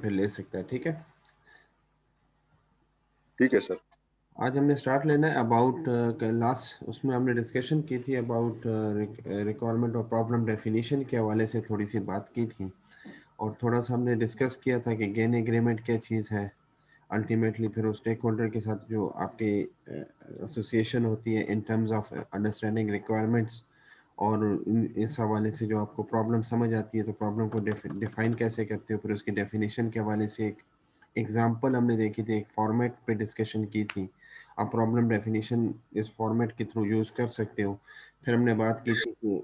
फिर ले सकता है। ठीक है, ठीक है सर। आज हमने स्टार्ट लेना है अबाउट लास्ट उसमें हमने डिस्कशन की थी अबाउट रिक्वायरमेंट और प्रॉब्लम डेफिनेशन के हवाले से थोड़ी सी बात की थी, और थोड़ा सा हमने डिस्कस किया था कि गेन एग्रीमेंट क्या चीज़ है अल्टीमेटली। फिर उस स्टेक होल्डर के साथ जो आपकी एसोसिएशन होती है इन टर्म्स ऑफ अंडरस्टैंडिंग रिक्वायरमेंट्स, और इस हवाले से जो आपको प्रॉब्लम समझ आती है तो प्रॉब्लम को डिफाइन कैसे करते हो, फिर उसकी डेफिनेशन के हवाले से एक एग्जांपल हमने देखी थी, एक फॉर्मेट पे डिस्कशन की थी। आप प्रॉब्लम डेफिनेशन इस फॉर्मेट के थ्रू यूज़ कर सकते हो। फिर हमने बात की थी कि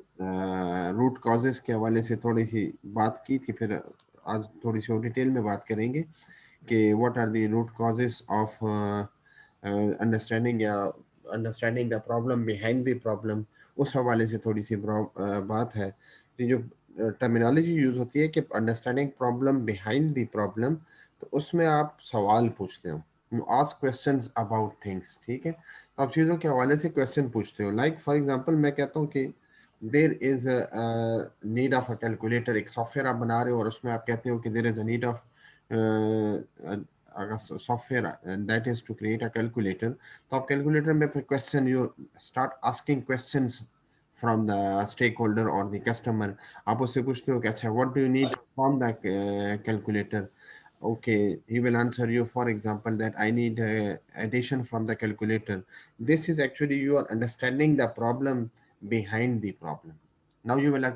रूट कॉजेस के हवाले से थोड़ी सी बात की थी, फिर आज थोड़ी सी और डिटेल में बात करेंगे कि what are the root causes of understanding या understanding the problem behind the problem. उस हवाले से थोड़ी सी बात है। तो जो टर्मिनोलॉजी यूज होती है कि understanding problem behind the problem, तो उसमें आप सवाल पूछते हो, you ask questions about things. ठीक है, तो आप चीज़ों के हवाले से क्वेश्चन पूछते हो। लाइक फॉर एग्जांपल मैं कहता हूँ कि there is need of a calculator, एक सॉफ्टवेयर आप बना रहे हो और उसमें आप कहते हो कि there is a need of software that is to create a calculator. तो आप कैलकुलेटर में फिर question you start asking questions from the stakeholder और द कस्टमर। आप उससे पूछते हो कि अच्छा what do you need from the calculator. Okay, he will answer you, for example, that I need addition from the calculator. This is actually you are understanding the problem behind the problem. Now you will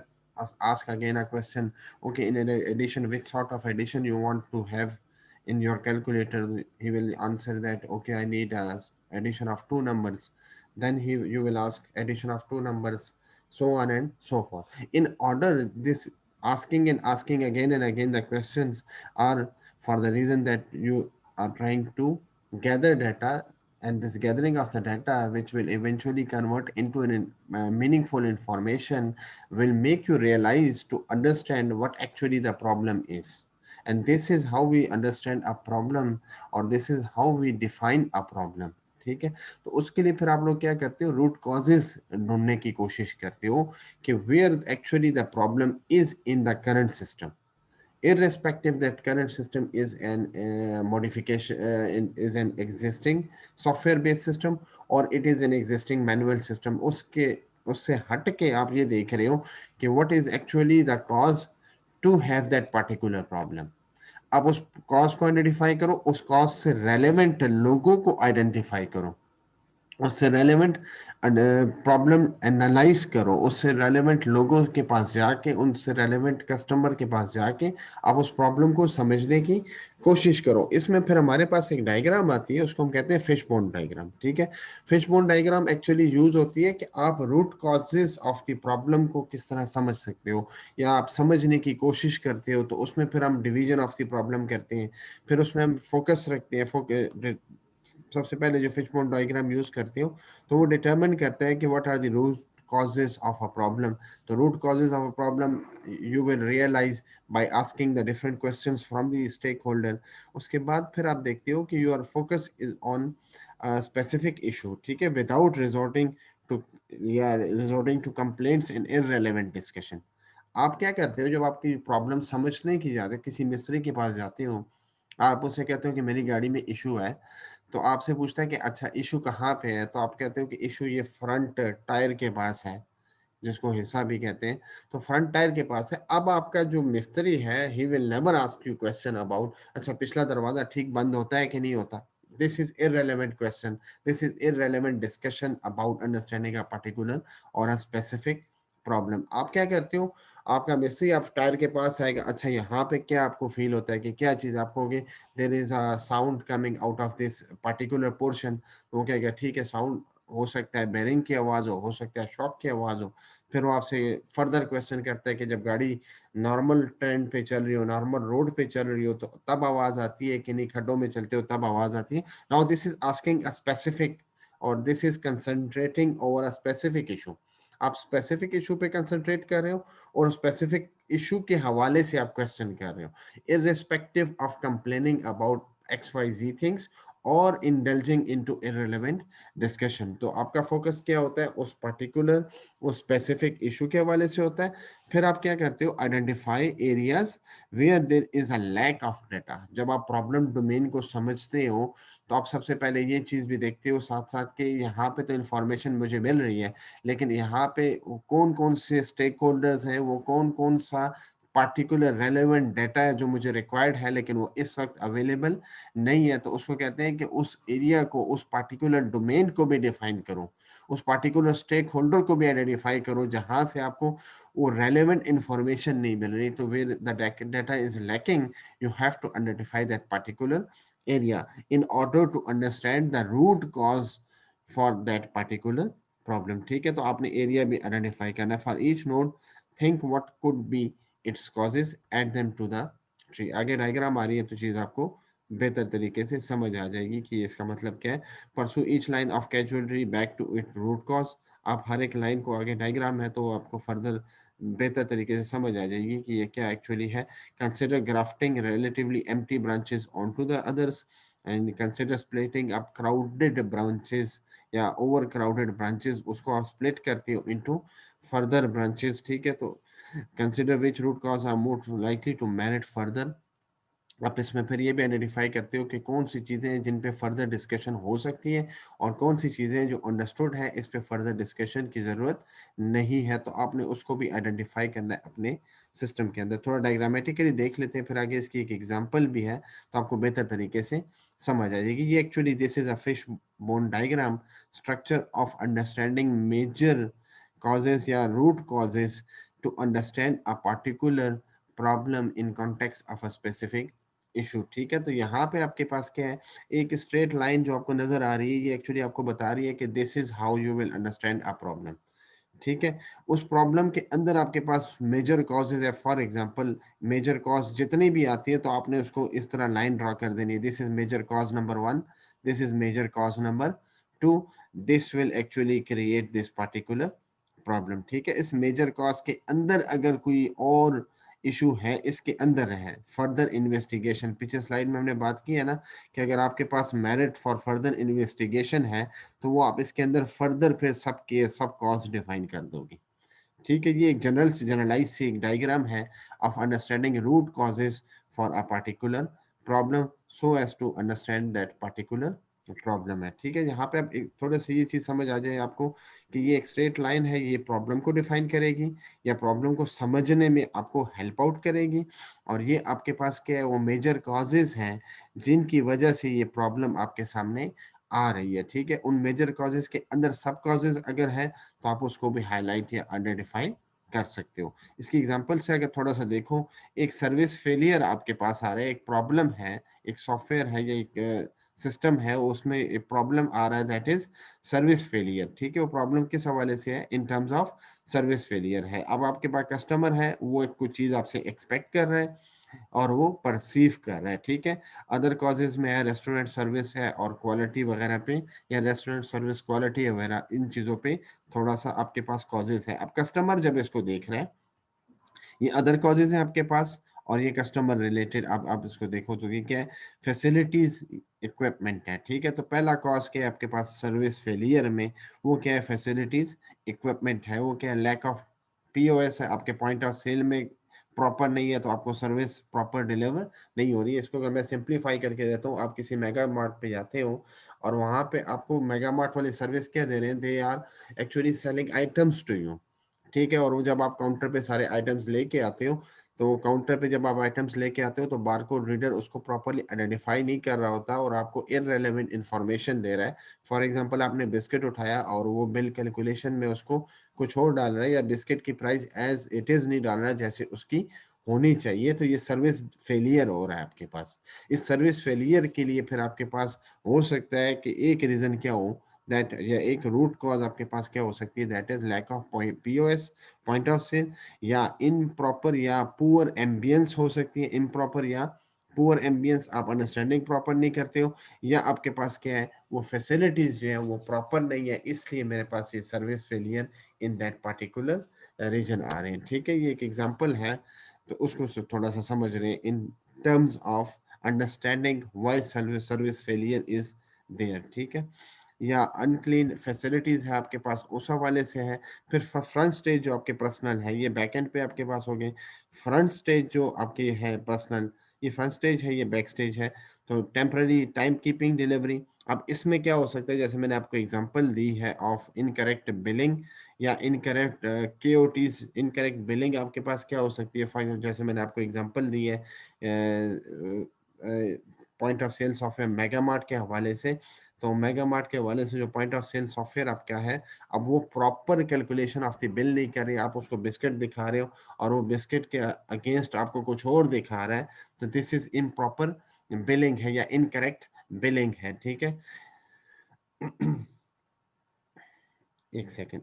ask again a question. Okay, in addition, which sort of addition you want to have in your calculator? He will answer that. Okay, I need a addition of two numbers. Then you will ask addition of two numbers, so on and so forth. In order, this asking and asking again and again the questions are for the reason that you are trying to gather data, and this gathering of the data which will eventually convert into an meaningful information will make you realize to understand what actually the problem is. And this is how we understand a problem, or this is how we define a problem. ठीक है, तो उसके लिए फिर आप लोग क्या करते हो, रूट कॉजेज ढूंढने की कोशिश करते हो कि where actually the problem is in the current system, irrespective that current system is an modification is an existing software based system or it is an existing manual system। उसके उससे हट के आप ये देख रहे हो कि what is actually the cause to have that particular problem। आप उस कॉज को आइडेंटिफाई करो, उस कॉज से रेलेवेंट लोगों को आइडेंटिफाई करो, उससे रेलेवेंट प्रॉब्लम एनालाइज करो, उससे रेलेवेंट लोगों के पास जाके, उनसे रेलेवेंट कस्टमर के पास जाके आप उस प्रॉब्लम को समझने की कोशिश करो। इसमें फिर हमारे पास एक डायग्राम आती है, उसको हम कहते हैं फिश बोन डायग्राम। ठीक है, fish bone diagram actually use होती है कि आप root causes of the problem को किस तरह समझ सकते हो या आप समझने की कोशिश करते हो। तो उसमें फिर हम डिवीजन ऑफ द प्रॉब्लम करते हैं, फिर उसमें हम फोकस रखते हैं। सबसे पहले जो फिशबोन डायग्राम यूज करते हो तो वो डिटरमिन करता है कि what are the root causes of a problem। तो root causes of a problem you will realize by asking the different questions from the stakeholder। उसके बाद फिर आप देखते हो कि your focus is on a specific issue। ठीक है, without to resorting to complaints and irrelevant discussion। आप क्या करते हो जब आपकी प्रॉब्लम समझने की जाते किसी मिस्त्री के पास जाते हो, आप उससे कहते हो कि मेरी गाड़ी में इशू है, तो आपसे पूछता है कि अच्छा इशू कहाँ पे है, तो आप कहते हो कि इशू ये फ्रंट टायर के पास है, जिसको हिस्सा भी कहते हैं। तो फ्रंट टायर के पास है। अब आपका जो मिस्त्री है he will never ask you question about अच्छा पिछला दरवाजा ठीक बंद होता है कि नहीं होता। This is irrelevant question, this is irrelevant discussion about understanding a particular और अ स्पेसिफिक प्रॉब्लम। आप क्या करते हो, आपका मिस्त्री आप टायर के पास आएगा, अच्छा यहाँ पे क्या आपको फील होता है कि क्या चीज़ आपको होगी, देर is a sound coming out of this particular portion. तो वो कहेगा ठीक है, साउंड हो सकता है बेरिंग की आवाज़ हो सकता है शॉक की आवाज़ हो। फिर वो आपसे फर्दर क्वेश्चन करता है कि जब गाड़ी नॉर्मल ट्रेंड पे चल रही हो, नॉर्मल रोड पे चल रही हो, तो तब आवाज़ आती है कि नहीं, खड्डों में चलते हो तब आवाज़ आती है। Now this is asking a specific, और this is concentrating over a specific issue. आप स्पेसिफिक इशू पे कंसंट्रेट कर रहे हो और स्पेसिफिक इशू के हवाले से आप क्वेश्चन कर रहे हो, irrespective of complaining about XYZ things और इंडल्जिंग इनटू इररिलेवेंट डिस्कशन। तो आपका फोकस क्या होता है, उस पर्टिकुलर उस स्पेसिफिक इशू के हवाले से होता है। फिर आप क्या करते हो, identify areas where there is a lack of data. जब आप प्रॉब्लम डोमेन को समझते हो तो आप सबसे पहले ये चीज भी देखते हो साथ साथ कि यहाँ पे तो इंफॉर्मेशन मुझे मिल रही है, लेकिन यहाँ पे कौन कौन से स्टेक होल्डर्स हैं, वो कौन कौन सा पार्टिकुलर रेलेवेंट डाटा है जो मुझे रिक्वायर्ड है लेकिन वो इस वक्त अवेलेबल नहीं है। तो उसको कहते हैं कि उस एरिया को, उस पार्टिकुलर डोमेन को भी डिफाइन करो, उस पार्टिकुलर स्टेक होल्डर को भी आइडेंटिफाई करो जहां से आपको वो रेलेवेंट इंफॉर्मेशन नहीं मिल रही। तो where the data is lacking, you have to identify that particular area in order to understand the root cause for that particular problem। ठीक है, तो आपने एरिया भी आइडेंटिफाई करना है। For each node think what could be its causes, add them to the tree. आगे diagram आ रही है तो चीज आपको बेहतर तरीके से समझ आ जाएगी कि इसका मतलब क्या है। Pursue each line of causality back to it root cause. आप हर एक लाइन को, आगे डायग्राम है तो आपको फर्दर बेहतर तरीके से समझ आ जाएगी कि ये क्या एक्चुअली है। Consider grafting relatively empty branches onto the others, and consider splitting up crowded branches या overcrowded branches, उसको आप split करते हो into further branches। ठीक है, तो consider which root cause are more likely to merit further। आप इसमें फिर ये भी आइडेंटिफाई करते हो कि कौन सी चीज़ें हैं जिन पे फर्दर डिस्कशन हो सकती है और कौन सी चीज़ें हैं जो अंडरस्टूड है, इस पे फर्दर डिस्कशन की ज़रूरत नहीं है। तो आपने उसको भी आइडेंटिफाई करना है अपने सिस्टम के अंदर। थोड़ा डायग्रामेटिकली देख लेते हैं, फिर आगे इसकी एक एग्जांपल भी है तो आपको बेहतर तरीके से समझ आ जाएगी। ये actually this is a fish bone diagram structure of understanding major causes या root causes to understand a particular problem in context of a specific issue. ठीक है, तो यहाँ पे आपके पास क्या है, एक स्ट्रेट लाइन जो आपको नजर आ रही है, ये एक्चुअली आपको बता रही है कि this is how you will understand a problem. ठीक है, उस प्रॉब्लम के अंदर आपके पास मेजर कॉजेज है। फॉर एग्जांपल मेजर कॉज जितनी भी आती है तो आपने उसको इस तरह लाइन ड्रॉ कर देनी है, this is major cause number 1, this is major cause number 2, this will actually create this particular problem. ठीक है, इस मेजर कॉज के अंदर अगर कोई और इशू है, इसके अंदर है फर्दर इन्वेस्टिगेशन। पिछले स्लाइड में हमने बात की है ना कि अगर आपके पास मेरिट फॉर फर्दर इन्वेस्टिगेशन है तो वो आप इसके अंदर फर्दर फिर सब के सब कॉज डिफाइन कर दोगे। ठीक है, ये एक जनरलाइज सी एक डायग्राम है of understanding root causes for a particular problem so as to understand that particular problem है। ठीक है, यहाँ पे आप एक थोड़ा सा ये चीज समझ आ जाए आपको कि ये एक स्ट्रेट लाइन है, ये प्रॉब्लम को डिफाइन करेगी या प्रॉब्लम को समझने में आपको हेल्प आउट करेगी। और ये आपके पास क्या है, वो मेजर कॉजेज हैं जिनकी वजह से ये प्रॉब्लम आपके सामने आ रही है। ठीक है, उन मेजर कॉजेज के अंदर सब कॉजेज अगर है तो आप उसको भी हाईलाइट या आइडेंटिफाई कर सकते हो। इसकी एग्जांपल से अगर थोड़ा सा देखो, एक सर्विस फेलियर आपके पास आ रहा है, एक प्रॉब्लम है, एक सॉफ्टवेयर है या एक सिस्टम है, उसमें एक प्रॉब्लम आ रहा है, दैट इज सर्विस फेलियर। ठीक है, वो प्रॉब्लम किस हवाले से है, इन टर्म्स ऑफ सर्विस फेलियर है। अब आपके पास कस्टमर है, वो एक कुछ चीज आपसे एक्सपेक्ट कर रहा है और वो परसीव कर रहा है। ठीक है, अदर कॉजेज में है रेस्टोरेंट सर्विस है और क्वालिटी वगैरह पे, या रेस्टोरेंट सर्विस क्वालिटी वगैरह इन चीज़ों पे थोड़ा सा आपके पास कॉजेज है। अब कस्टमर जब इसको देख रहे हैं, ये अदर कॉजेज है आपके पास और ये कस्टमर रिलेटेड। अब आप इसको देखो तो ये क्या है, फैसिलिटीज इक्विपमेंट है। ठीक है, तो पहला कॉज क्या है आपके पास सर्विस फेलियर में, वो क्या है, फैसिलिटीज इक्विपमेंट है। वो क्या है, लैक ऑफ पीओएस है, आपके पॉइंट ऑफ सेल में प्रॉपर नहीं है तो आपको सर्विस प्रॉपर डिलीवर नहीं हो रही है। इसको अगर मैं सिंप्लीफाई करके देता हूँ, आप किसी मेगा मार्ट पे जाते हो और वहां पे आपको मेगा मार्ट वाले सर्विस क्या दे रहे हैं, they are actually selling items to you. ठीक है, और वो जब आप काउंटर पे सारे आइटम्स लेके आते हो तो काउंटर पे जब आप आइटम्स लेके आते हो तो बारकोड रीडर उसको प्रॉपरली आइडेंटिफाई नहीं कर रहा होता और आपको इररेलेवेंट इंफॉर्मेशन दे रहा है। फॉर एग्जांपल आपने बिस्किट उठाया और वो बिल कैलकुलेशन में उसको कुछ और डाल रहा है या बिस्किट की प्राइस एज इट इज नहीं डाल रहा है जैसे उसकी होनी चाहिए, तो ये सर्विस फेलियर हो रहा है आपके पास। इस सर्विस फेलियर के लिए फिर आपके पास हो सकता है कि एक रीजन क्या हो, दैट या एक रूट कॉज आपके पास क्या हो सकती है, that is lack of POS, point of sale, या इम्प्रॉपर या पुअर एम्बियंस हो सकती है। इम्प्रॉपर या पुअर एम्बियंस, आप अंडरस्टैंडिंग प्रॉपर नहीं करते हो, या आपके पास क्या है, वो फैसिलिटीज जो है वो प्रॉपर नहीं है, इसलिए मेरे पास ये service failure in that particular region आ रहे हैं। ठीक है, ये एक एग्जांपल है तो उसको थोड़ा सा समझ रहे हैं in terms of understanding why service service failure is there, ठीक है। या अनक्लीन फैसिलिटीज है आपके पास, उस हवाले से है। फिर फ्रंट स्टेज जो आपके पर्सनल है, ये बैक एंड पे आपके पास हो गए। फ्रंट स्टेज जो आपके है पर्सनल, ये फ्रंट स्टेज है, ये बैक स्टेज है। तो टेम्पररी टाइम कीपिंग डिलीवरी, अब इसमें क्या हो सकता है, जैसे मैंने आपको एग्जांपल दी है ऑफ इनकरेक्ट बिलिंग या इनकरेक्ट केओटीज। इनकरेक्ट बिलिंग आपके पास क्या हो सकती है, जैसे मैंने आपको एग्जांपल दी है point of sale software Mega Mart के हवाले से। तो मेगा मार्ट के हवाले से जो पॉइंट ऑफ सेल सॉफ्टवेयर आपका है, अब वो proper calculation of the bill नहीं कर रही, आप उसको बिस्किट दिखा रहे हो और वो बिस्किट के अगेंस्ट आपको कुछ और दिखा रहा है, तो दिस इज इम्प्रॉपर बिलिंग है या इनकरेक्ट बिलिंग है, ठीक है। एक सेकेंड।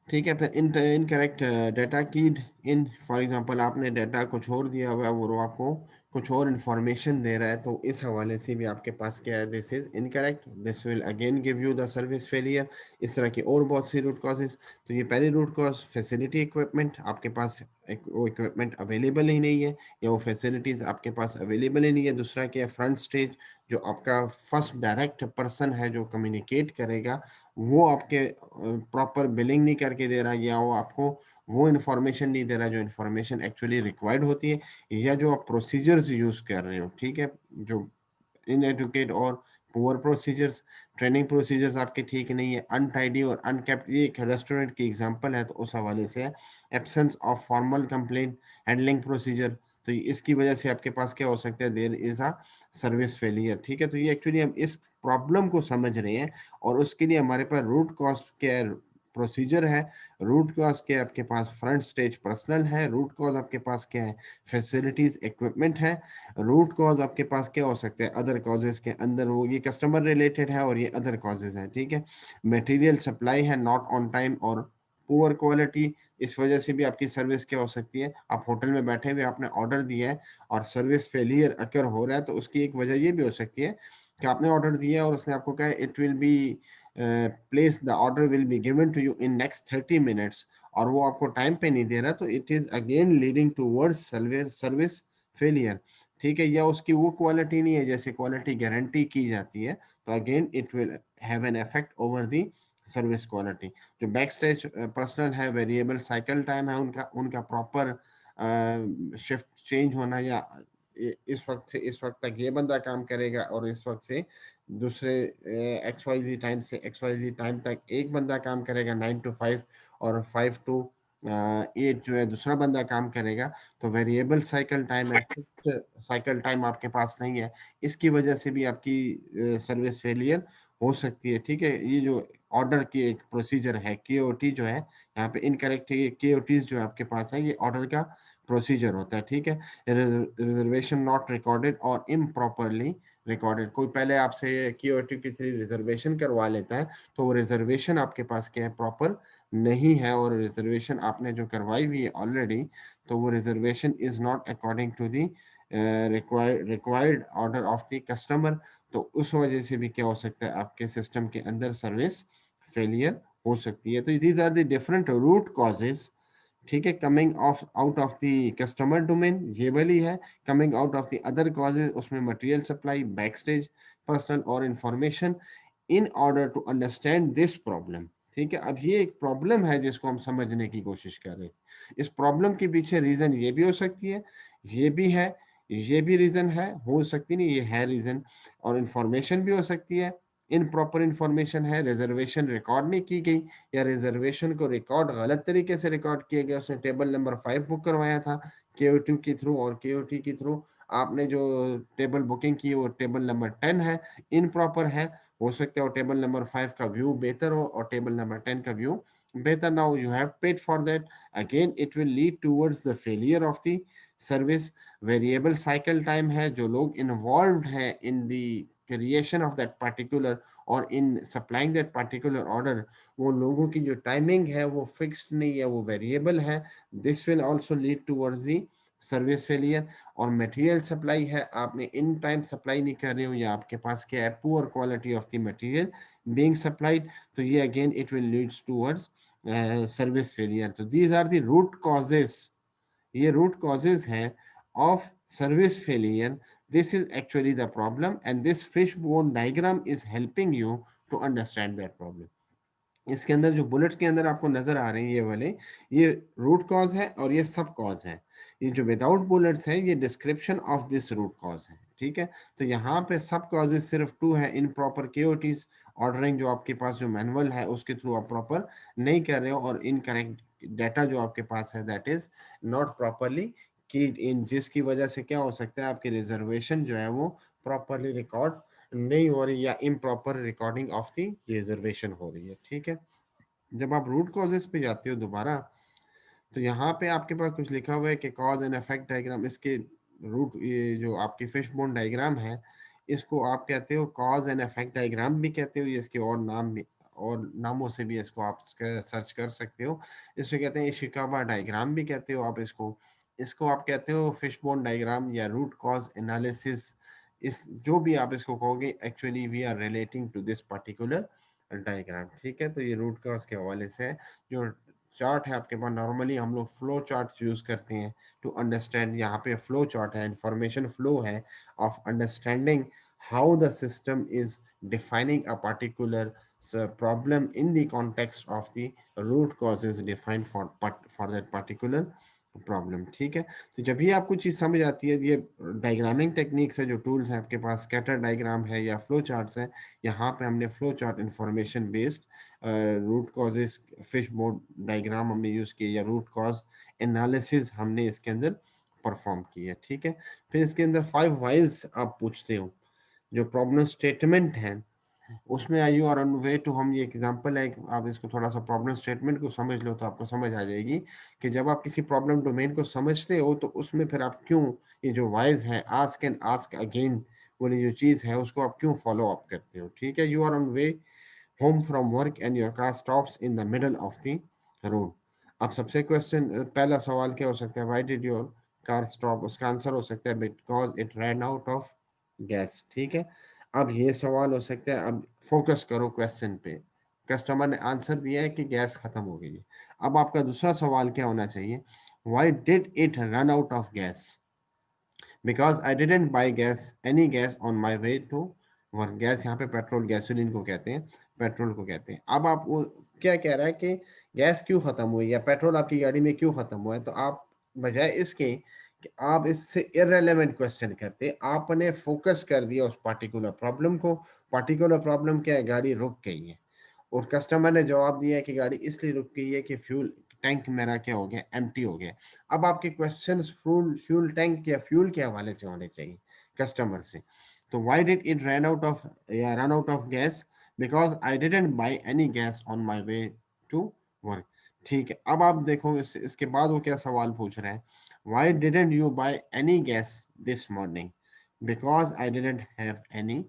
ठीक है, फिर इनकरेक्ट डाटा कीड इन, फॉर एग्जांपल आपने डाटा कुछ और दिया हुआ है, वो आपको कुछ और इंफॉर्मेशन दे रहा है, तो इस हवाले से भी आपके पास क्या है, this is incorrect, this will again give you the service failure. इस तरह की और बहुत सी रूट कॉजेज। तो ये पहली रूट कॉज फैसिलिटी इक्विपमेंट, आपके पास वो इक्विपमेंट अवेलेबल ही नहीं है या वो फैसिलिटीज आपके पास अवेलेबल ही नहीं है। दूसरा क्या है, फ्रंट स्टेज, जो आपका फर्स्ट डायरेक्ट पर्सन है जो कम्युनिकेट करेगा, वो आपके प्रॉपर बिलिंग नहीं करके दे रहा, या वो आपको वो इन्फॉर्मेशन नहीं दे रहा जो इन्फॉर्मेशन एक्चुअली रिक्वायर्ड होती है, या जो आप प्रोसीजर्स यूज कर रहे हो, ठीक है, जो इनएडुकेट और पुअर प्रोसीजर्स, ट्रेनिंग प्रोसीजर्स आपके ठीक नहीं है, अनटाइडी और अनकेप्ट, ये एक रेस्टोरेंट की एग्जांपल है तो उस हवाले से है। Absence of formal complaint handling procedure, तो इसकी वजह से आपके पास क्या हो सकता है, there is a service failure, ठीक है। तो ये एक्चुअली हम इस प्रॉब्लम को समझ रहे हैं और उसके लिए हमारे पास रूट कॉज के प्रोसीजर है। रूट कॉज के आपके पास फ्रंट स्टेज पर्सनल है, रूट कॉज आपके पास क्या है, फैसिलिटीज इक्विपमेंट है। रूट कॉज आपके पास क्या हो सकते हैं, अदर कॉजेज के अंदर, वो ये कस्टमर रिलेटेड है और ये अदर कॉजेज है, ठीक है। मटेरियल सप्लाई है नॉट ऑन टाइम और पुअर क्वालिटी, इस वजह से भी आपकी सर्विस क्या हो सकती है, आप होटल में बैठे हुए आपने ऑर्डर दिया है और सर्विस फेलियर अकर हो रहा है, तो उसकी एक वजह ये भी हो सकती है कि आपने ऑर्डर दिया है और उसने आपको कहा it will be place, the order will be given to you in next 30 minutes, और वो आपको टाइम पे नहीं दे रहा, तो it is again leading towards service failure, ठीक है। या उसकी वो क्वालिटी नहीं है जैसे क्वालिटी गारंटी की जाती है, तो again it will have an effect over the service quality. जो बैक स्टेज पर्सनल है, वेरिएबल साइकिल टाइम है उनका, उनका प्रॉपर शिफ्ट चेंज होना, या इस वक्त से इस वक्त तक ये बंदा काम करेगा और इस वक्त से दूसरे एक्स वाई जी टाइम से एक्स वाई जी टाइम तक एक बंदा काम करेगा 9 to 5, और 5 to 8 जो है दूसरा बंदा काम करेगा। तो वेरिएबल साइकिल टाइम है, फिक्स्ड साइकिल टाइम आपके पास नहीं है, इसकी वजह से भी आपकी सर्विस फेलियर हो सकती है, ठीक है। ये जो ऑर्डर की एक प्रोसीजर है केओटी जो है, यहाँ पे इनकरेक्ट केओटीज जो आपके पास है, ये ऑर्डर का प्रोसीजर होता है, ठीक है। रिजर्वेशन नॉट रिकॉर्डेड और इम्प्रॉपरली रिकॉर्डेड, कोई पहले आपसे केओटी की थ्री रिजर्वेशन करवा लेता है, तो वो रिजर्वेशन आपके पास क्या है, प्रॉपर नहीं है, और रिजर्वेशन आपने जो करवाई हुई है ऑलरेडी, तो वो reservation is not according to the required order of the customer, तो उस वजह से भी क्या हो सकता है, आपके सिस्टम के अंदर सर्विस फेलियर हो सकती है। तो these are the different root causes, ठीक है, coming of out of the customer domain, ये वाली है। Coming out of the other causes, उसमें material supply, back stage personal और information. In order to understand this problem, ठीक है, अब ये एक प्रॉब्लम है जिसको हम समझने की कोशिश कर रहे हैं। इस प्रॉब्लम के पीछे रीजन ये भी हो सकती है, ये भी है, ये भी रीजन है, हो सकती नहीं, ये है रीजन, और इंफॉर्मेशन भी हो सकती है, इन प्रॉपर इंफॉर्मेशन है, रिजर्वेशन रिकॉर्ड नहीं की गई, या रिजर्वेशन को रिकॉर्ड गलत तरीके से रिकॉर्ड किया गया, उसने टेबल नंबर 5 बुक करवाया था केओटी के थ्रू, और केओटी के थ्रू आपने जो टेबल बुकिंग की वो टेबल नंबर 10 है, इन प्रॉपर है। हो सकता है वो टेबल नंबर 5 का व्यू बेहतर हो और टेबल नंबर 10 का व्यू बेहतर ना हो, you have paid for that, again it will lead towards the failure of the service. Variable cycle time है, जो लोग इन्वॉल्व है in the creation of that particular और in supplying that particular order, वो लोगों की जो टाइमिंग है वो फिक्स्ड नहीं है, वो वेरिएबल है। This will also lead towards the service failure. और मटेरियल सप्लाई है, आपने इन टाइम सप्लाई नहीं कर रहे हो, या आपके पास क्या है, poor quality of the material being supplied, तो ये again it will leads towards service failure. तो these are the root causes, ये रूट कॉजेज हैं of service failure. This is actually the problem and this fish bone diagram is helping you to understand that problem. इसके अंदर जो bullet के अंदर आपको नजर आ रहे हैं ये वाले, ये रूट कॉज है और ये सब कॉज है। ये जो विदाउट बुलेट्स है ये description of this root cause है, ठीक है। तो यहाँ पे सब कॉजेज सिर्फ टू है, इन प्रॉपर केओटीज ऑर्डरिंग जो आपके पास जो मैनुअल है उसके थ्रू आप प्रॉपर नहीं कर रहे हो, और इनकरेक्ट डाटा जो आपके पास है दैट इज नॉट प्रॉपरली की इन, जिसकी वजह से क्या हो सकता है, आपकी रिजर्वेशन जो है वो प्रॉपरली रिकॉर्ड नहीं हो रही, या improper recording of the reservation हो रही है, ठीक है। जब आप रूट कॉजेस पे जाते हो दोबारा, तो यहाँ पे आपके पास कुछ लिखा हुआ है कि कॉज एंड इफेक्ट डायग्राम, इसके रूट, ये जो आपकी फिश बोन डायग्राम है इसको आप कहते हो कॉज एंड इफेक्ट डायग्राम भी कहते हो, ये इसके और नाम भी, और नामों से भी इसको आप सर्च कर सकते हो। इसको कहते हैं इशिकावा डायग्राम भी कहते हो आप इसको, इसको आप कहते हो फिश बोन डायग्राम या रूट कॉज एनालिसिस। इस जो भी आप इसको कहोगे, actually we are relating to this particular diagram, ठीक है। तो ये रूट कॉज के हवाले से है। जो चार्ट है आपके पास, नॉर्मली हम लोग फ्लो चार्ट यूज करते हैं टू अंडरस्टैंड, यहाँ पे फ्लो चार्ट है, इंफॉर्मेशन फ्लो है of understanding how the system is defining a particular problem in the context of the root causes defined for that particular problem, ठीक है। तो जब भी आपको चीज समझ आती है, ये डायग्रामिंग टेक्निक्स है, जो टूल्स हैं आपके पास, स्कैटर डायग्राम है या फ्लो चार्ट्स है, यहाँ पे हमने flow chart information based root causes fish board diagram हमने यूज किया, या रूट कॉज एनालिसिस हमने इसके अंदर परफॉर्म किया, ठीक है। फिर इसके अंदर 5 वाइज आप पूछते हो, जो प्रॉब्लम स्टेटमेंट है उसमें I you are on way to, हम ये एग्जांपल है कि आप इसको थोड़ा सा प्रॉब्लम स्टेटमेंट को समझ लो तो आपको समझ आ जाएगी कि जब आप किसी प्रॉब्लम डोमेन को समझते हो तो उसमें फिर आप क्यों, ये जो वाइज है, आस्क एंड आस्क अगेन वाली जो चीज है उसको आप क्यों फॉलो अप करते हो, ठीक है। You are on way home from work and your car stops in the middle of the road. अब सबसे क्वेश्चन, पहला सवाल क्या हो सकता है, why did your car stop, उसका आंसर हो सकता है because it ran out of gas, ठीक है। अब ये सवाल हो सकता है, अब फोकस करो क्वेश्चन पे, कस्टमर ने आंसर दिया है कि गैस खत्म हो गई है। अब आपका दूसरा सवाल क्या होना चाहिए, why did it run out of gas, because I didn't buy gas any gas on my way to work. Gas यहाँ पे पेट्रोल, गैसोलीन को कहते हैं, पेट्रोल को कहते हैं। अब आप वो क्या कह रहा है कि गैस क्यों खत्म हुई या पेट्रोल आपकी गाड़ी में क्यों खत्म हुआ है, तो आप बजाय इसके कि आप इससे इररेलेवेंट क्वेश्चन करते, आपने फोकस कर दिया उस पार्टिकुलर प्रॉब्लम को। पार्टिकुलर प्रॉब्लम क्या है, गाड़ी रुक गई है, और कस्टमर ने जवाब दिया है कि गाड़ी इसलिए रुक गई है कि फ्यूल टैंक मेरा क्या हो गया, एम्प्टी हो गया। अब आपके क्वेश्चंस फ्यूल फ्यूल टैंक या फ्यूल के हवाले से होने चाहिए कस्टमर से। तो why did it run out of, या run out of gas, because I didn't buy any gas on my way to work, ठीक है। अब आप देखो इसके बाद वो क्या सवाल पूछ रहे हैं, why didn't you bye any gas this morning, because I didn't have any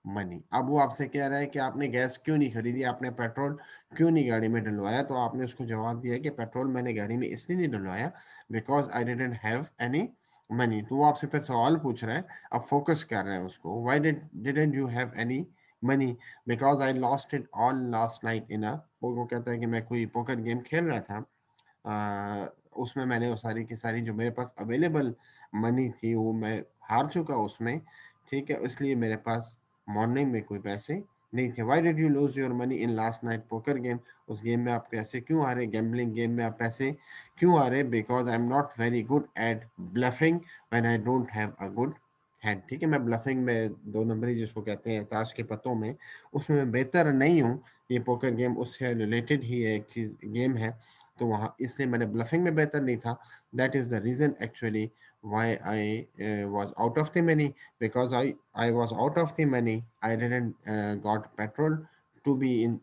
money. अब वो आपसे कह रहा है कि आपने गैस क्यों नहीं खरीदी, आपने पेट्रोल क्यों नहीं गाड़ी में डलवाया, तो आपने उसको जवाब दिया कि पेट्रोल मैंने गाड़ी में इसलिए नहीं डलवाया because I didn't have any money. तो वो आपसे फिर सवाल पूछ रहा है, अब फोकस कर रहे हैं उसको, why didn't you have any money, because I lost it all last night in a, वो कहता है कि मैं कोई पोकर गेम खेल रहा था, उसमें मैंने वो सारी की सारी जो मेरे पास अवेलेबल मनी थी वो मैं हार चुका उसमें, ठीक है, इसलिए मेरे पास मॉर्निंग में कोई पैसे नहीं थे। Why did you lose your money in last night poker game, उस गेम में आप पैसे क्यों हारे, गैम्बलिंग गेम में आप पैसे क्यों हारे, because I am not very good at bluffing when I don't have a good hand, ठीक है। मैं ब्लफिंग में, दो नंबरी जिसको कहते हैं ताश के पत्तों में, उसमें मैं बेहतर नहीं हूँ। ये पोकर गेम उससे रिलेटेड ही एक चीज गेम है, तो वहाँ इसलिए मैंने ब्लफिंग में बेहतर नहीं था। That is the reason actually why I was out of the money, because I was out of the money. I didn't got petrol to be in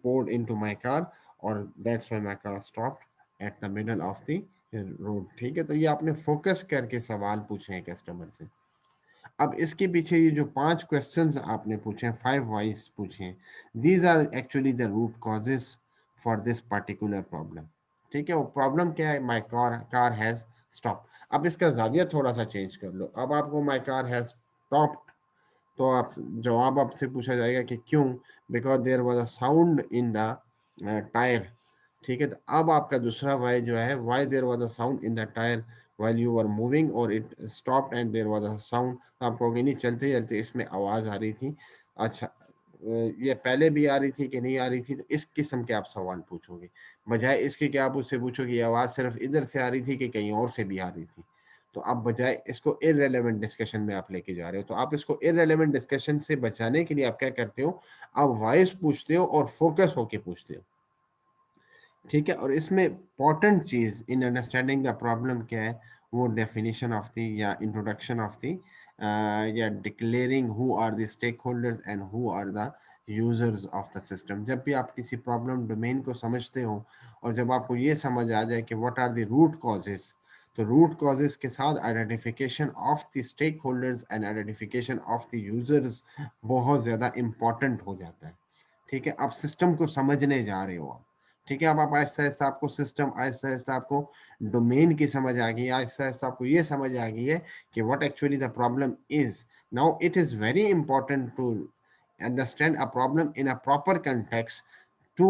poured into my car, or that's why my car stopped at the middle of the road, ठीक है। तो ये आपने focus करके सवाल पूछे हैं customer से। अब इसके पीछे ये जो 5 क्वेश्चंस आपने पूछे हैं, 5 वाइज पूछे हैं, these are actually the root causes for this particular problem, ठीक है। वो प्रॉब्लम क्या है, माई कार हैज स्टॉप। अब इसका जाविया थोड़ा सा चेंज कर लो, अब आपको माई कार हैज स्टॉप्ड, तो आप जवाब आपसे पूछा जाएगा कि क्यों, because there was a sound in the tyre. ठीक है, तो अब आपका दूसरा वाई जो है, why there was a sound in the tyre while you were moving or it stopped and there was a sound, तो आप कहोगे नहीं चलते चलते इसमें आवाज आ रही थी। अच्छा, ये पहले भी आ रही थी कि नहीं आ रही थी, तो इस किस्म के आप सवाल पूछोगे, बजाय इसके कि आप उससे पूछोगे ये आवाज सिर्फ इधर से आ रही थी कि कहीं और से भी आ रही थी। तो आप बजाय इसको इररेलेवेंट डिस्कशन में आप लेके जा रहे हो, तो आप इसको इररेलेवेंट डिस्कशन से बचाने के लिए आप क्या करते हो, आप वॉइस पूछते हो और फोकस होके पूछते हो। ठीक है, और इसमें इंपॉर्टेंट चीज इन अंडरस्टैंडिंग द प्रॉब्लम क्या है, वो डेफिनेशन ऑफ द या इंट्रोडक्शन ऑफ द या declaring who are the stakeholders and who are the users of the system. जब भी आप किसी प्रॉब्लम डोमेन को समझते हो और जब आपको ये समझ आ जाए कि what are the root causes, तो रूट कॉजेस के साथ identification of the stakeholders and identification of the users बहुत ज़्यादा इम्पॉर्टेंट हो जाता है। ठीक है, आप सिस्टम को समझने जा रहे हो आप। ठीक है, अब आप आहिस्ता आहिस्ता आपको सिस्टम, आहिस्ता आहिस्ता आपको डोमेन की समझ आ गई, आहिस्ता आहिस्ता आपको ये समझ आ गई है कि what actually the problem is. Now it is very important to understand a problem in a proper context to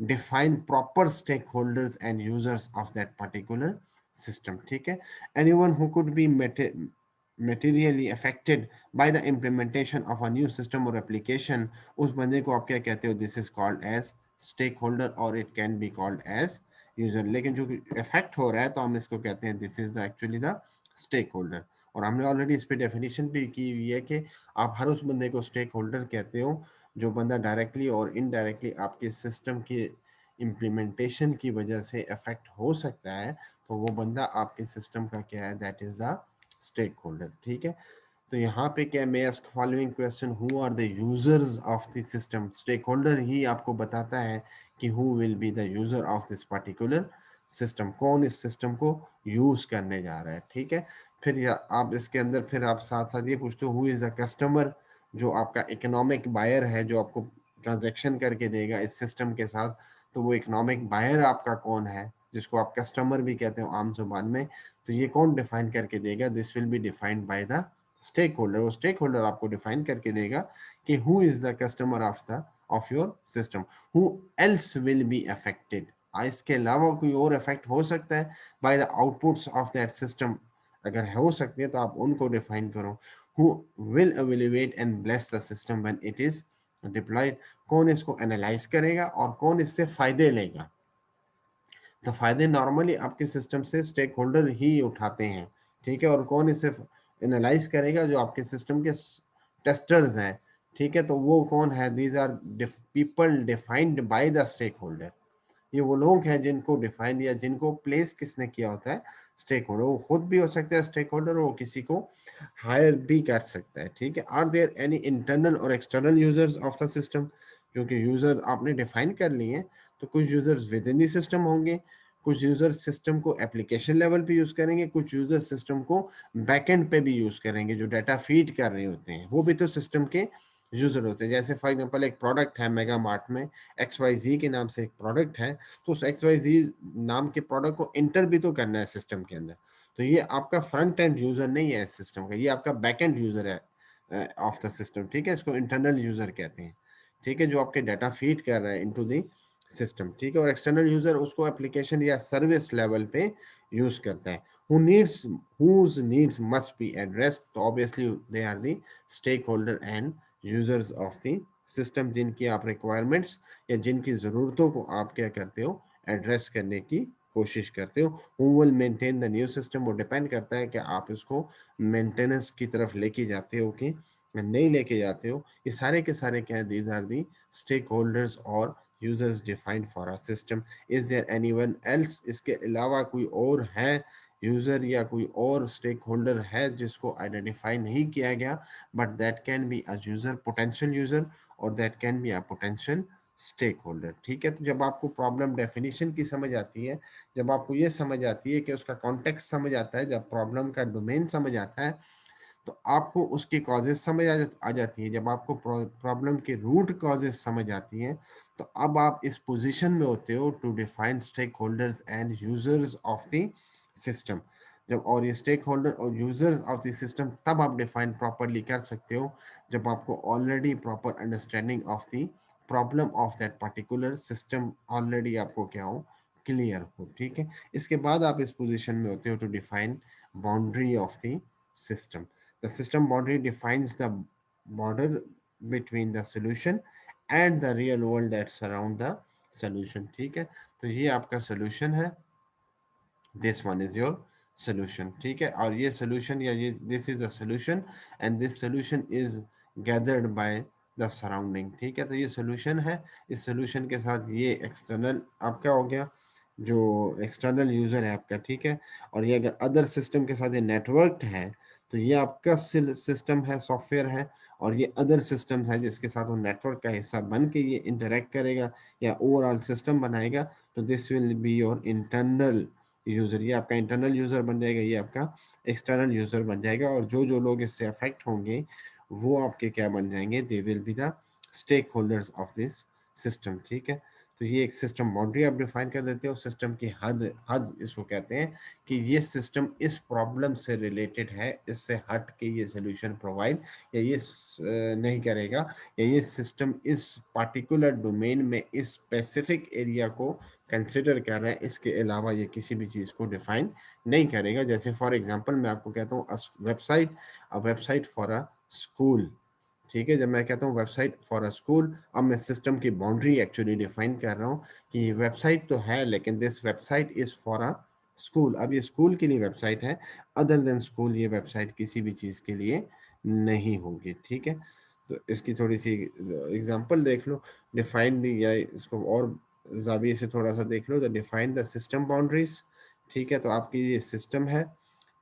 define proper stakeholders and users of that particular system। ठीक है, anyone who could be materially affected by the implementation of a new system or application, उस बंदे को आप क्या कहते हो, this is called as stakeholder or it can be called as user। लेकिन जो इफेक्ट हो रहा है तो हम इसको कहते हैं this is the actually the stakeholder। और हमने ऑलरेडी इस पे डेफिनेशन भी की हुई है कि आप हर उस बंदे को स्टेक होल्डर कहते हो जो बंदा डायरेक्टली और इनडायरेक्टली आपके सिस्टम की इम्प्लीमेंटेशन की वजह से अफेक्ट हो सकता है, तो वो बंदा आपके सिस्टम का क्या है, that is the stakeholder. ठीक है, तो यहाँ पे क्या, may ask following question, who are the users of the system. Stakeholder ही आपको बताता है कि who will be the user of this particular system, कौन इस सिस्टम को यूज करने जा रहा है। ठीक है, फिर आप इसके अंदर फिर आप साथ साथ ये पूछते हो हु इज द कस्टमर, जो आपका इकोनॉमिक बायर है, जो आपको ट्रांजेक्शन करके देगा इस सिस्टम के साथ, तो वो इकोनॉमिक बायर आपका कौन है, जिसको आप कस्टमर भी कहते हो आम जुबान में, तो ये कौन डिफाइन करके देगा, this will be defined by the stakeholder. वो स्टेक होल्डर आपको डिफाइन करके देगा कि who is the customer of your system, who else will be affected, इसके अलावा कोई और इफेक्ट हो सकता है by the outputs of that system, अगर हो सकती है तो आप उनको डिफाइन करो। Who will evaluate and bless the system when it is deployed, कौन इसको एनालाइज करेगा और कौन इससे फायदे लेगा। तो फायदे नॉर्मली आपके सिस्टम से स्टेक होल्डर ही उठाते हैं। ठीक है, और कौन इसे एनालाइज करेगा, जो आपके सिस्टम के टेस्टर्स हैं। ठीक है, तो वो कौन है, these are people defined by the stakeholder. ये वो लोग हैं जिनको डिफाइन या जिनको प्लेस किसने किया होता है, स्टेक होल्डर। वो खुद भी हो सकता है स्टेक होल्डर, वो किसी को हायर भी कर सकता है। ठीक है, आर देयर एनी इंटरनल और external users of the system, जो कि यूजर आपने डिफाइन कर लिए हैं, तो कुछ users with in the system होंगे, कुछ यूजर सिस्टम को एप्लीकेशन लेवल पे यूज करेंगे, कुछ यूजर सिस्टम को बैकएंड पे भी यूज करेंगे, जो डाटा फीड कर रहे होते हैं वो भी तो सिस्टम के यूजर होते हैं। जैसे फॉर एग्जांपल एक प्रोडक्ट है मेगा मार्ट में, एक्स वाई जी के नाम से एक प्रोडक्ट है, तो उस एक्स वाई जी नाम के प्रोडक्ट को इंटर भी तो करना है सिस्टम के अंदर। तो ये आपका फ्रंट एंड यूजर नहीं है सिस्टम का, ये आपका बैक एंड यूजर है ऑफ द सिस्टम। ठीक है, इसको इंटरनल यूजर कहते हैं। ठीक है, जो आपके डाटा फीड कर रहा है इनटू द सिस्टम। ठीक है, और एक्सटर्नल यूजर उसको एप्लीकेशन या सर्विस लेवल पे यूज करता है। Who needs whose needs must be addressed, तो obviously they are the stakeholder and users of the system, जिनकी आप रिक्वायरमेंट्स या जिनकी ज़रूरतों को आप क्या करते हो, एड्रेस करने की कोशिश करते हो। Who will maintain the new system, वो डिपेंड करता है कि आप इसको मेंटेनेंस की तरफ लेके जाते हो कि नहीं लेके जाते हो। ये सारे के सारे क्या है, these are the stakeholders और users defined for a system. Is there anyone else, इसके अलावा कोई और है यूजर या कोई और स्टेक होल्डर है जिसको आइडेंटिफाई नहीं किया गया, but that can be a user, potential user, और that can be a potential stakeholder. ठीक है, तो जब आपको प्रॉब्लम डेफिनेशन की समझ आती है, जब आपको ये समझ आती है कि उसका कॉन्टेक्स्ट समझ आता है, जब प्रॉब्लम का डोमेन समझ आता है, तो आपको उसकी कॉजेज समझ आ जाती है। जब आपको प्रॉब्लम के रूट कॉजेज समझ आती हैं, तो अब आप इस पोजीशन में होते हो to define stakeholders and users of the system. जब, और ये स्टेक होल्डर और यूजर्स ऑफ द सिस्टम तब आप डिफाइन प्रॉपरली कर सकते हो जब आपको already proper understanding of the problem of that particular system already आपको क्या हो, क्लियर हो। ठीक है, इसके बाद आप इस पोजीशन में होते हो to define boundary of the system. The system boundary defines the border between the solution and the real world that surround the solution. ठीक है, तो ये आपका सोल्यूशन है, this one is your solution. ठीक है, और ये सोल्यूशन या ये this is the solution and this solution is gathered by the surrounding. ठीक है, तो ये सोल्यूशन है, इस सोल्यूशन के साथ ये एक्सटर्नल आपका हो गया, जो एक्सटर्नल यूजर है आपका। ठीक है, और ये अगर अदर सिस्टम के साथ ये नेटवर्क है तो ये आपका सिस्टम है, सॉफ्टवेयर है, और ये अदर सिस्टम है जिसके साथ वो नेटवर्क का हिस्सा बन के ये इंटरेक्ट करेगा या ओवरऑल सिस्टम बनाएगा। तो this will be your internal user, ये आपका इंटरनल यूजर बन जाएगा, ये आपका एक्सटर्नल यूजर बन जाएगा, और जो जो लोग इससे अफेक्ट होंगे वो आपके क्या बन जाएंगे, they will be the stakeholders of this system. ठीक है, तो ये एक सिस्टम बाउंड्री आप डिफाइन कर देते हो, सिस्टम की हद, हद इसको कहते हैं कि ये सिस्टम इस प्रॉब्लम से रिलेटेड है, इससे हट के ये सोल्यूशन प्रोवाइड या ये नहीं करेगा, या ये सिस्टम इस पार्टिकुलर डोमेन में इस स्पेसिफिक एरिया को कंसिडर कर रहा है, इसके अलावा ये किसी भी चीज़ को डिफाइन नहीं करेगा। जैसे फॉर एग्जांपल मैं आपको कहता हूँ website, a website for a school. ठीक है, जब मैं कहता हूँ वेबसाइट फॉर अ स्कूल, अब मैं सिस्टम की बाउंड्री एक्चुअली डिफाइन कर रहा हूँ कि वेबसाइट तो है लेकिन this website is for a school. अब ये स्कूल के लिए वेबसाइट है, अदर देन स्कूल ये वेबसाइट किसी भी चीज़ के लिए नहीं होगी। ठीक है, तो इसकी थोड़ी सी एग्जांपल देख लो, डिफाइन दी, या इसको और जाविये से थोड़ा सा देख लो, तो डिफाइन द सिस्टम बाउंड्रीज। ठीक है, तो आपकी ये सिस्टम है,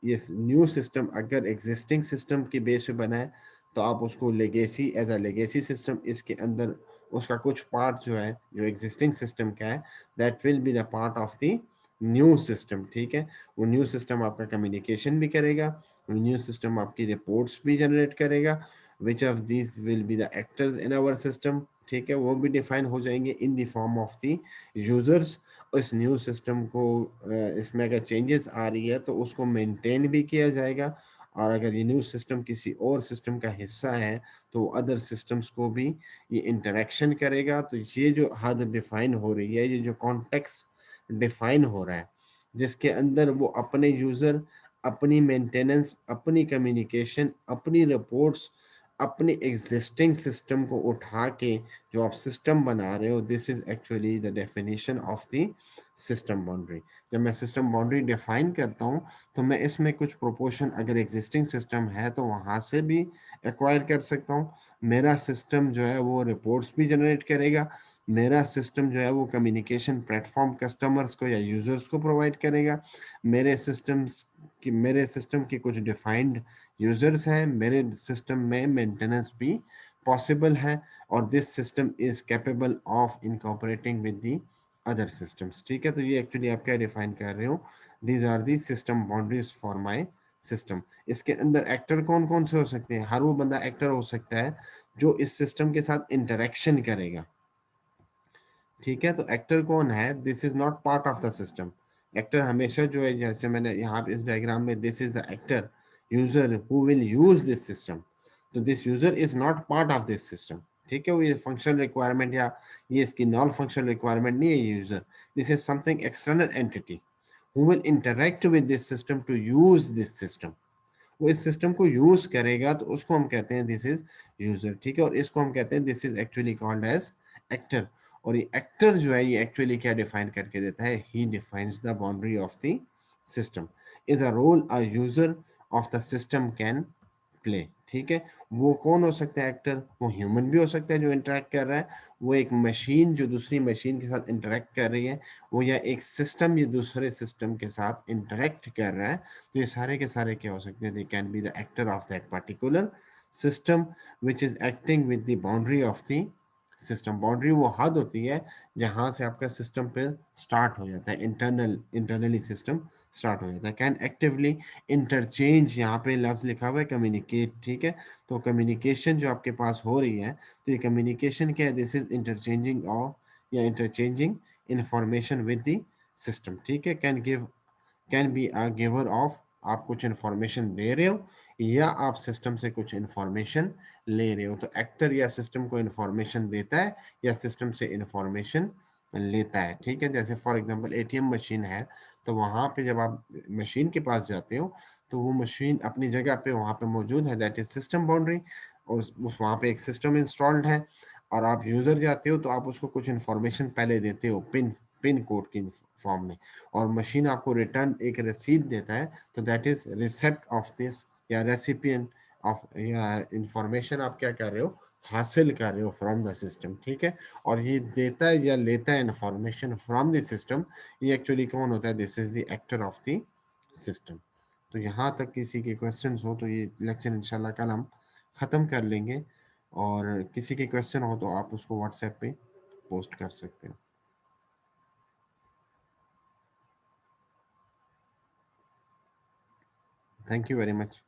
ये न्यू सिस्टम अगर एग्जिस्टिंग सिस्टम के बेस पे बना है तो आप उसको legacy, as a legacy system, इसके अंदर उसका कुछ पार्ट जो है जो एग्जिस्टिंग सिस्टम का है, that will be the part of the new system. ठीक है, वो न्यू सिस्टम आपका कम्युनिकेशन भी करेगा, न्यू सिस्टम आपकी रिपोर्ट्स भी जनरेट करेगा, which of this will be the actors in our system. ठीक है, वो भी डिफाइन हो जाएंगे in the form of the users. इस न्यू सिस्टम को इसमें अगर चेंजेस आ रही है तो उसको मेंटेन भी किया जाएगा, और अगर ये न्यू सिस्टम किसी और सिस्टम का हिस्सा है तो अदर सिस्टम्स को भी ये इंटरेक्शन करेगा। तो ये जो हद डिफाइन हो रही है, ये जो कॉन्टेक्स्ट डिफाइन हो रहा है, जिसके अंदर वो अपने यूजर, अपनी मेंटेनेंस, अपनी कम्युनिकेशन, अपनी रिपोर्ट्स, अपने एग्जिस्टिंग सिस्टम को उठा के जो आप सिस्टम बना रहे हो, this is actually the definition of the system boundary. जब मैं सिस्टम बाउंड्री डिफाइन करता हूँ तो मैं इसमें कुछ प्रोपोर्शन अगर एग्जिस्टिंग सिस्टम है तो वहाँ से भी एक्वायर कर सकता हूँ। मेरा सिस्टम जो है वो रिपोर्ट्स भी जनरेट करेगा, मेरा सिस्टम जो है वो कम्युनिकेशन प्लेटफॉर्म कस्टमर्स को या यूजर्स को प्रोवाइड करेगा, मेरे सिस्टम की कुछ डिफाइंड यूजर्स हैं, मेरे सिस्टम में मेंटेनेंस भी पॉसिबल है, और this system is capable of incorporating with the other systems. ठीक है, तो ये एक्चुअली आप क्या डिफाइन कर रहे हो, these are the system boundaries for my system. इसके अंदर एक्टर कौन कौन से हो सकते हैं, हर वो बंदा एक्टर हो सकता है जो इस सिस्टम के साथ इंटरेक्शन करेगा। ठीक है, तो एक्टर कौन है, this is not part of the system. Actor हमेशा जो है, जैसे मैंने यहाँ पे इस डायग्राम में, this is the actor, user who will use this system. तो this user is not part of this system. ठीक है, वो ये फंक्शन रिक्वायरमेंट या ये इसकी नॉन फंक्शन रिक्वायरमेंट नहीं है user, this is something external entity who will interact with this system to use this system. वो इस सिस्टम को यूज करेगा तो उसको हम कहते हैं दिस इज यूजर। ठीक है, और इसको हम कहते हैं this is actually called as actor. और ये एक्टर जो है ये एक्चुअली क्या डिफाइन करके देता है, he defines the boundary of the system, is a role a user of the system can play. ठीक है, वो कौन हो सकता है एक्टर, वो ह्यूमन भी हो सकता है जो इंटरेक्ट कर रहा है, वो एक मशीन जो दूसरी मशीन के साथ इंटरेक्ट कर रही है, वो या एक सिस्टम ये दूसरे सिस्टम के साथ इंटरेक्ट कर रहा है। तो ये सारे के सारे क्या हो सकते हैं, they can be the actor of that particular system which is acting with the boundary of the system. Boundary वो हद होती है जहां से आपका सिस्टम पे स्टार्ट हो जाता है, इंटरनली सिस्टम स्टार्ट हो जाता है। कैन एक्टिवली इंटरचेंज, यहाँ पे लफ्ज लिखा हुआ है कम्युनिकेट। ठीक है, तो कम्युनिकेशन जो आपके पास हो रही है, तो ये कम्युनिकेशन क्या है, दिस इज इंटरचेंजिंग ऑफ या interchanging information with the system. ठीक है, can be a giver of आप कुछ इन्फॉर्मेशन दे रहे हो या आप सिस्टम से कुछ इन्फॉर्मेशन ले रहे हो। तो एक्टर या सिस्टम को इन्फॉर्मेशन देता है या सिस्टम से इन्फॉर्मेशन लेता है। ठीक है, जैसे फॉर एग्जांपल एटीएम मशीन है, तो वहां पे जब आप मशीन के पास जाते हो तो वो मशीन अपनी जगह पे वहां पे मौजूद है, दैट इज सिस्टम बाउंड्री, और उस वहां पे एक सिस्टम इंस्टॉल्ड है। और आप यूजर जाते हो तो आप उसको कुछ इन्फॉर्मेशन पहले देते हो पिन पिन कोड की फॉर्म में, और मशीन आपको रिटर्न एक रसीद देता है, तो दैट इज रिसेप्ट ऑफ दिस या रेसिपिएंट ऑफ या इंफॉर्मेशन आप क्या कर रहे हो, हासिल कर रहे हो फ्रॉम द सिस्टम। ठीक है, और ये देता है या लेता है इंफॉर्मेशन फ्रॉम द सिस्टम, ये एक्चुअली कौन होता है, this is the actor of the system. तो यहाँ तक किसी के क्वेश्चंस हो तो ये लेक्चर इंशाल्लाह कल हम ख़त्म कर लेंगे, और किसी के क्वेश्चन हो तो आप उसको व्हाट्सएप पे पोस्ट कर सकते हो। Thank you very much.